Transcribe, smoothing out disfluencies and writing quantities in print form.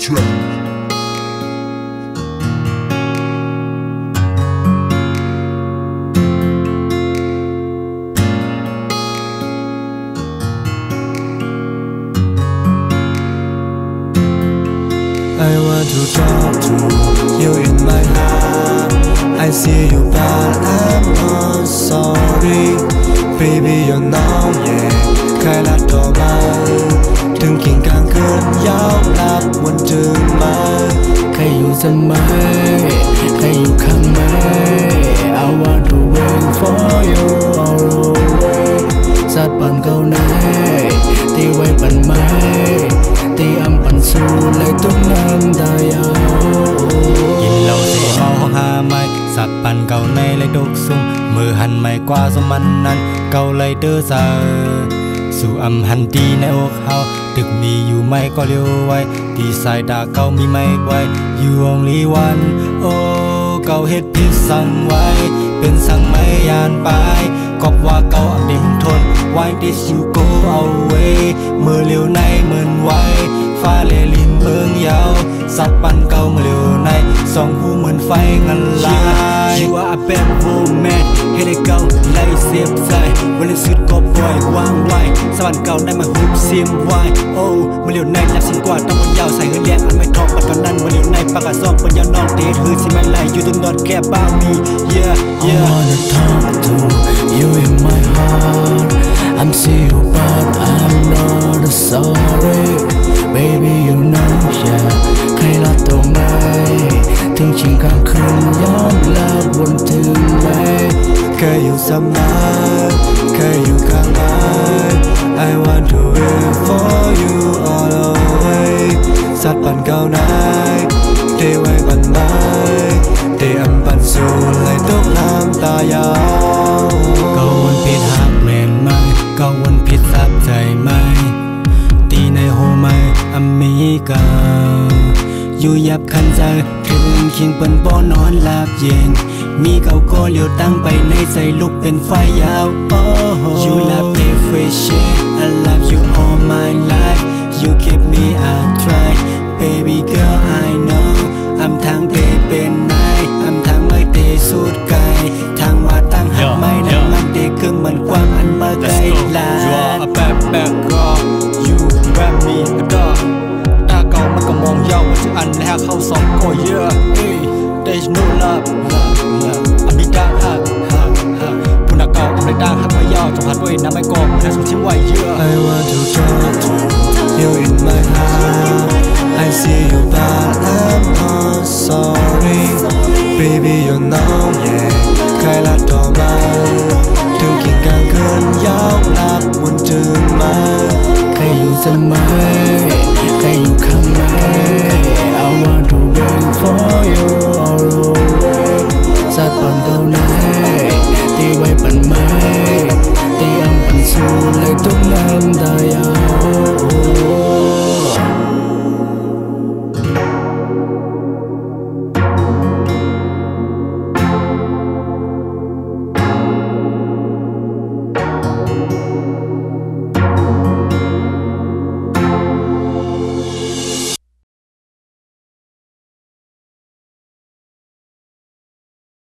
I want to talk to you in my heart. I see you but I'm not sorry. Baby you're now yeah ใครละต่อมาถึงกิ่งกลางคืนยาวนับวันถึงมาใครอยู่เสมอใครอยู่ข้างใน I want to wait for you all the way สัตว์ปั่นเก่าไหนตีไว้ปั่นไม้ตีอำปั่นสู้เลยตุ้มน้ำตายาวกินเหล้าเสียเมาหาไม้สัตว์ปั่นเก่าในเลยดกซุ่มมือหันไม่กว่าสมันนั้นเก่าเลยเด้อซาสู่อำหันตีในอกเฮาตึกมีอยู่ไม่ก็เลี้ยวไว้ตีสายตาเก่ามีไม่ไว้ You only one โอ้เก่าเฮ็ดผิดสั่งไว้เป็นสั่งไม่ยานไปกอบว่าเก่าอับเด็กทน Why did you go away เมื่อเลี้ยวในเหมือนไว้ฟ้าเลลินเบิ่งยาวสัตว์ปั่นเก่าเมื่อเลี้ยวในสองหูเหมือนไฟงันลาย You are a bad woman ให้ได้เก่าไล่เสียบใจวันนี้สุดก็ปล่อยวางไว้สวรรค์เก่าได้มาหุบเสียมไว้โอ้เมื่อเลี้ยวในแลบสิงกว่าต้องบนยาวใส่เฮือเลี้ยงอันไม่ทองปัดก่อนนั้นเมื่อเลี้ยวในปากกาซอกบนยาวนอกเดทฮือสิไม่ไล่ You do not care about me Yeah yeah I wanna talk to you in my heart I'm see you but I'm not sorry Baby you know yeah ใครละตัวไม่ถึงชิงกลางคืนย้อนลับบนถึงไหมเคยอยู่เสมอเคยอยู่ข้างใน I want to wait for you all the way สัตว์ปั่นเก่าไหนเทไว้ปั่นไม้เทอำปั่นสู้เลยตกน้ำตายาวเก่าวันผิดหักแม่นไหมเก่าวันผิดสับใจไหมตีในโฮไม่อเมริกาอยู่ยับคันใจถึงคิงเปิ้นบ่นอนหลับเย็นมีเก่าก็เลี้ยวตั้งไปในใจลุกเป็นไฟยาว You love every shit I love you all my life You keep me I try Baby girl I know อำทางเตเป็นนายอำทางไม่เตสุดไกลทางว่าตั้งหักไม่นั้นมันเตคือเหมือนความอันเมื่อไกลลา You are a bad girl You grab me a dogตาเก่ามันก็มองยาวว่าจะอันแล้วเข้าสองก็เยอะ There's no love อภิดาหักผู้นักเก่าอเมริกาหักไม่ยาวจงหัดด้วยน้ำไม่กองแต่สุดทิ้งไว้เยอะ I want to talk to you in my heart I see you but I'm not sorry Baby you know yeah ใครละต่อมาถึงกิ่งกลางคืนยาวนับวันถึงมาใครอยู่เสมอ